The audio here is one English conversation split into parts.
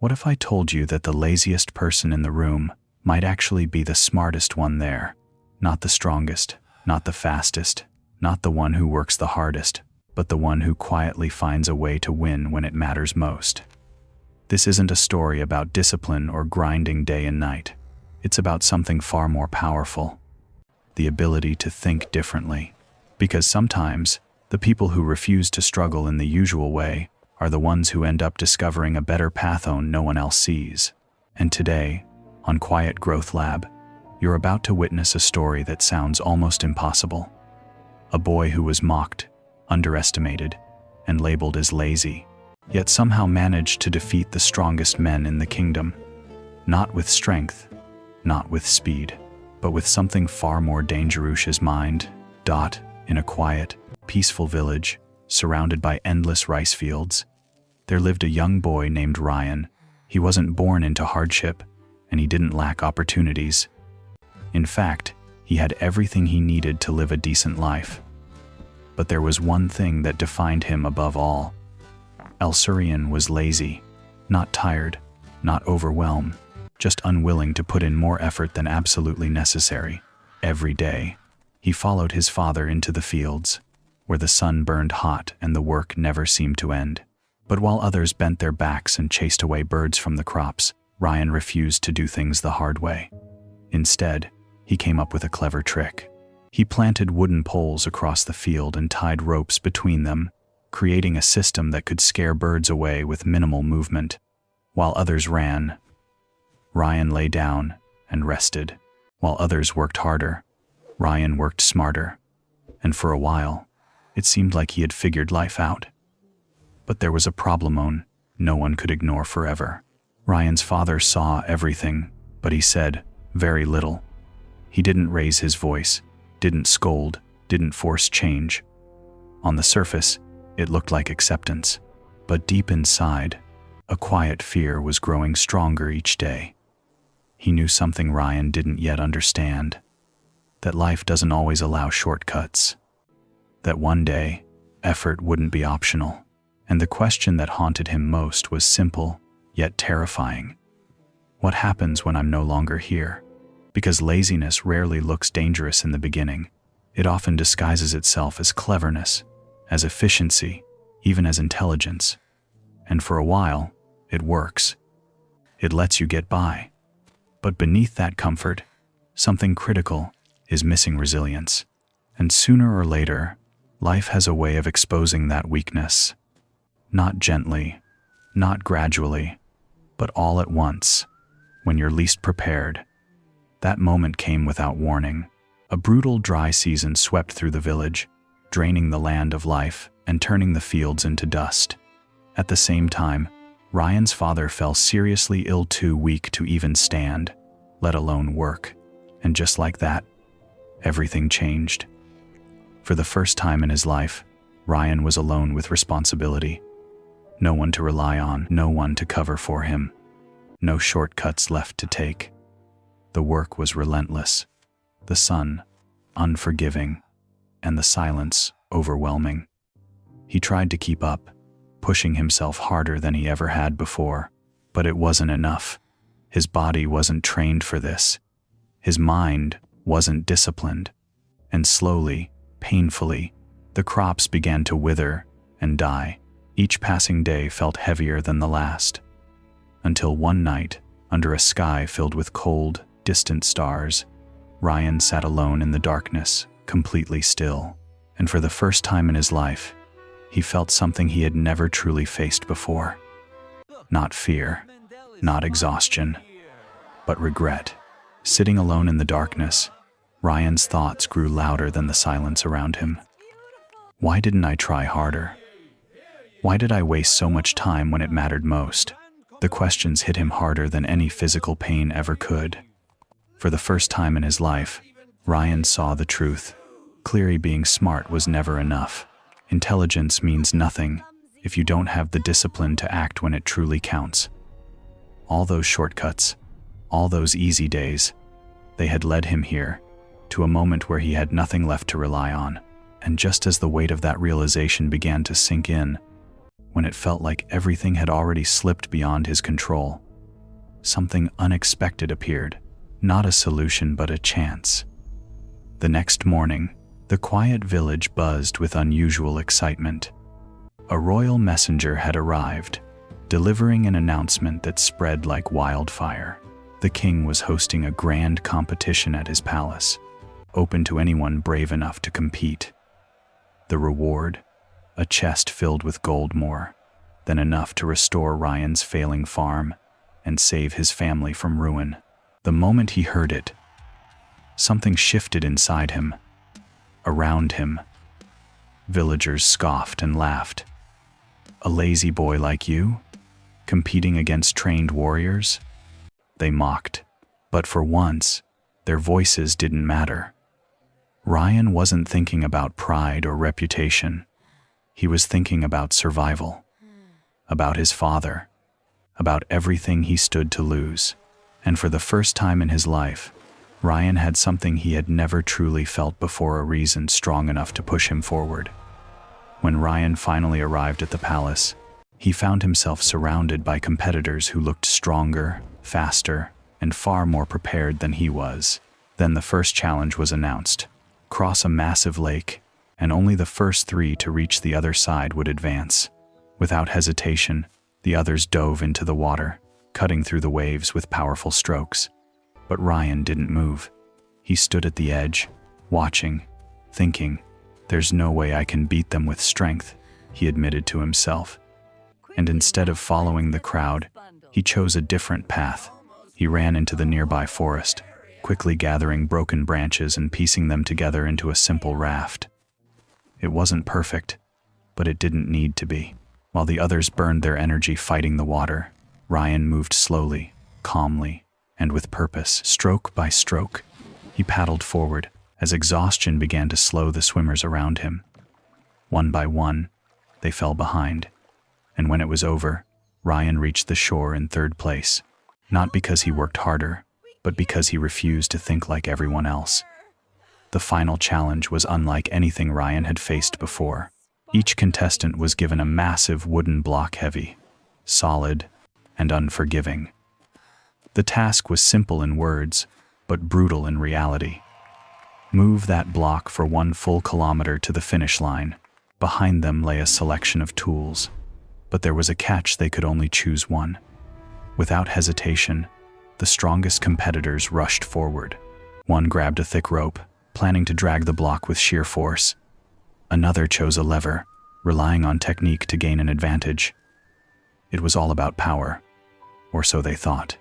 What if I told you that the laziest person in the room might actually be the smartest one there? Not the strongest, not the fastest, not the one who works the hardest, but the one who quietly finds a way to win when it matters most. This isn't a story about discipline or grinding day and night. It's about something far more powerful: the ability to think differently. Because sometimes, the people who refuse to struggle in the usual way are the ones who end up discovering a better path no one else sees. And today, on Quiet Growth Lab, you're about to witness a story that sounds almost impossible. A boy who was mocked, underestimated, and labeled as lazy, yet somehow managed to defeat the strongest men in the kingdom. Not with strength, not with speed, but with something far more dangerous: his mind. In a quiet, peaceful village, surrounded by endless rice fields, there lived a young boy named Ryan. He wasn't born into hardship, and he didn't lack opportunities. In fact, he had everything he needed to live a decent life. But there was one thing that defined him above all. Ryan was lazy, not tired, not overwhelmed, just unwilling to put in more effort than absolutely necessary. Every day, he followed his father into the fields, where the sun burned hot and the work never seemed to end. But while others bent their backs and chased away birds from the crops, Ryan refused to do things the hard way. Instead, he came up with a clever trick. He planted wooden poles across the field and tied ropes between them, creating a system that could scare birds away with minimal movement. While others ran, Ryan lay down and rested. While others worked harder, Ryan worked smarter. And for a while, it seemed like he had figured life out. But there was a problem no one could ignore forever. Ryan's father saw everything, but he said very little. He didn't raise his voice, didn't scold, didn't force change. On the surface, it looked like acceptance. But deep inside, a quiet fear was growing stronger each day. He knew something Ryan didn't yet understand: that life doesn't always allow shortcuts. That one day, effort wouldn't be optional. And the question that haunted him most was simple, yet terrifying. What happens when I'm no longer here? Because laziness rarely looks dangerous in the beginning. It often disguises itself as cleverness, as efficiency, even as intelligence. And for a while, it works. It lets you get by. But beneath that comfort, something critical is missing: resilience. And sooner or later, life has a way of exposing that weakness. Not gently, not gradually, but all at once, when you're least prepared. That moment came without warning. A brutal dry season swept through the village, draining the land of life and turning the fields into dust. At the same time, Ryan's father fell seriously ill, too weak to even stand, let alone work. And just like that, everything changed. For the first time in his life, Ryan was alone with responsibility. No one to rely on, no one to cover for him. No shortcuts left to take. The work was relentless, the sun unforgiving, and the silence overwhelming. He tried to keep up, pushing himself harder than he ever had before, but it wasn't enough. His body wasn't trained for this. His mind wasn't disciplined. And slowly, painfully, the crops began to wither and die. Each passing day felt heavier than the last. Until one night, under a sky filled with cold, distant stars, Ryan sat alone in the darkness, completely still. And for the first time in his life, he felt something he had never truly faced before. Not fear, not exhaustion, but regret. Sitting alone in the darkness, Ryan's thoughts grew louder than the silence around him. Why didn't I try harder? Why did I waste so much time when it mattered most? The questions hit him harder than any physical pain ever could. For the first time in his life, Ryan saw the truth. Clearly, being smart was never enough. Intelligence means nothing if you don't have the discipline to act when it truly counts. All those shortcuts, all those easy days, they had led him here, to a moment where he had nothing left to rely on. And just as the weight of that realization began to sink in, when it felt like everything had already slipped beyond his control, something unexpected appeared, not a solution but a chance. The next morning, the quiet village buzzed with unusual excitement. A royal messenger had arrived, delivering an announcement that spread like wildfire. The king was hosting a grand competition at his palace, open to anyone brave enough to compete. The reward? A chest filled with gold, more than enough to restore Ryan's failing farm and save his family from ruin. The moment he heard it, something shifted inside him. Around him, villagers scoffed and laughed. A lazy boy like you, competing against trained warriors? They mocked, but for once, their voices didn't matter. Ryan wasn't thinking about pride or reputation. He was thinking about survival, about his father, about everything he stood to lose. And for the first time in his life, Ryan had something he had never truly felt before, a reason strong enough to push him forward. When Ryan finally arrived at the palace, he found himself surrounded by competitors who looked stronger, faster, and far more prepared than he was. Then the first challenge was announced: cross a massive lake, and only the first 3 to reach the other side would advance. Without hesitation, the others dove into the water, cutting through the waves with powerful strokes. But Ryan didn't move. He stood at the edge, watching, thinking, "There's no way I can beat them with strength," he admitted to himself. And instead of following the crowd, he chose a different path. He ran into the nearby forest, quickly gathering broken branches and piecing them together into a simple raft. It wasn't perfect, but it didn't need to be. While the others burned their energy fighting the water, Ryan moved slowly, calmly, and with purpose. Stroke by stroke, he paddled forward as exhaustion began to slow the swimmers around him. One by one, they fell behind, and when it was over, Ryan reached the shore in 3rd place, not because he worked harder, but because he refused to think like everyone else. The final challenge was unlike anything Ryan had faced before. Each contestant was given a massive wooden block, heavy, solid, and unforgiving. The task was simple in words, but brutal in reality. Move that block for 1 full kilometer to the finish line. Behind them lay a selection of tools, but there was a catch: they could only choose one. Without hesitation, the strongest competitors rushed forward. One grabbed a thick rope, planning to drag the block with sheer force. Another chose a lever, relying on technique to gain an advantage. It was all about power, or so they thought.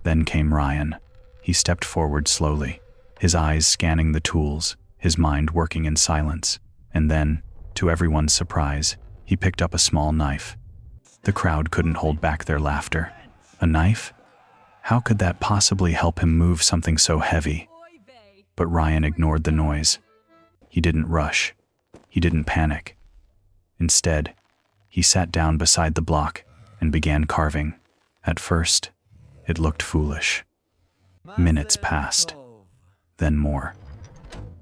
Then came Ryan. He stepped forward slowly, his eyes scanning the tools, his mind working in silence. And then, to everyone's surprise, he picked up a small knife. The crowd couldn't hold back their laughter. A knife? How could that possibly help him move something so heavy? But Ryan ignored the noise. He didn't rush. He didn't panic. Instead, he sat down beside the block and began carving. At first, it looked foolish. Minutes passed, then more.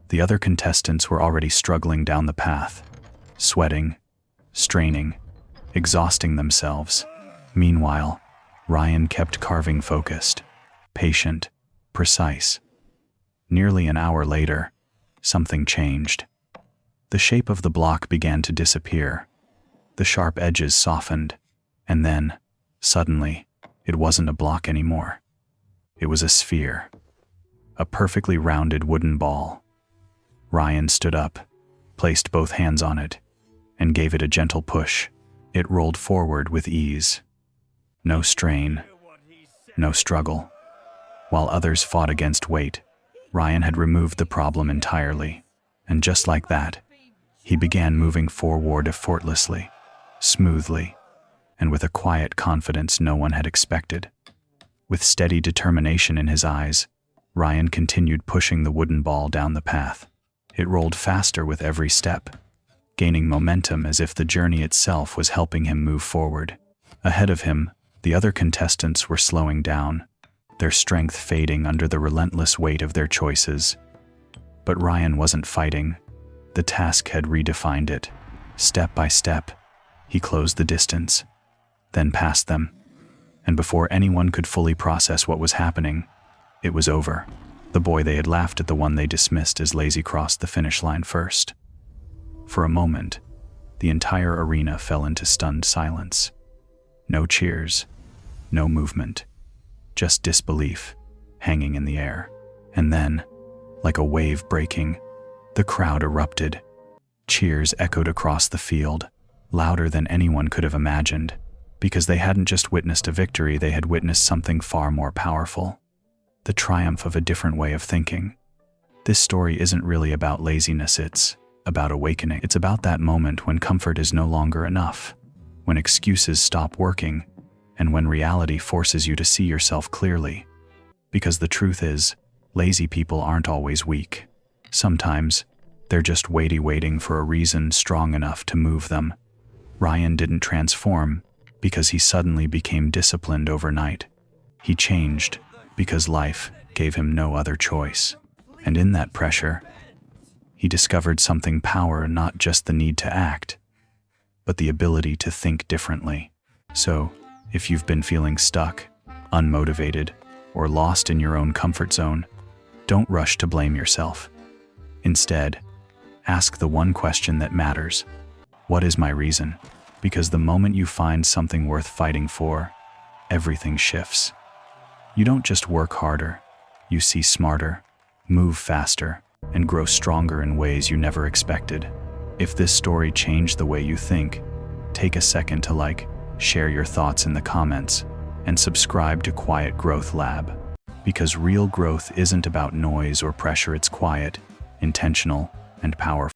The other contestants were already struggling down the path, sweating, straining, exhausting themselves. Meanwhile, Ryan kept carving, focused, patient, precise. Nearly an hour later, something changed. The shape of the block began to disappear. The sharp edges softened, and then, suddenly, it wasn't a block anymore. It was a sphere, a perfectly rounded wooden ball. Ryan stood up, placed both hands on it, and gave it a gentle push. It rolled forward with ease. No strain, no struggle. While others fought against weight, Ryan had removed the problem entirely. And just like that, he began moving forward effortlessly, smoothly, and with a quiet confidence no one had expected. With steady determination in his eyes, Ryan continued pushing the wooden ball down the path. It rolled faster with every step, gaining momentum as if the journey itself was helping him move forward. Ahead of him, the other contestants were slowing down, their strength fading under the relentless weight of their choices. But Ryan wasn't fighting. The task had redefined it. Step by step, He closed the distance, then passed them, and before anyone could fully process what was happening, it was over. The boy they had laughed at, the one they dismissed as lazy, crossed the finish line first. For a moment, the entire arena fell into stunned silence. No cheers, no movement, just disbelief hanging in the air. And then, like a wave breaking, the crowd erupted. Cheers echoed across the field, louder than anyone could have imagined, because they hadn't just witnessed a victory, they had witnessed something far more powerful. The triumph of a different way of thinking. This story isn't really about laziness, it's about awakening. It's about that moment when comfort is no longer enough, when excuses stop working, and when reality forces you to see yourself clearly. Because the truth is, lazy people aren't always weak. Sometimes, they're just waiting for a reason strong enough to move them. Ryan didn't transform because he suddenly became disciplined overnight. He changed because life gave him no other choice. And in that pressure, he discovered something power, not just the need to act, but the ability to think differently. So, if you've been feeling stuck, unmotivated, or lost in your own comfort zone, don't rush to blame yourself. Instead, ask the one question that matters. What is my reason? Because the moment you find something worth fighting for, everything shifts. You don't just work harder, you see smarter, move faster, and grow stronger in ways you never expected. If this story changed the way you think, take a second to share your thoughts in the comments, and subscribe to Quiet Growth Lab. Because real growth isn't about noise or pressure, it's quiet, intentional, and powerful.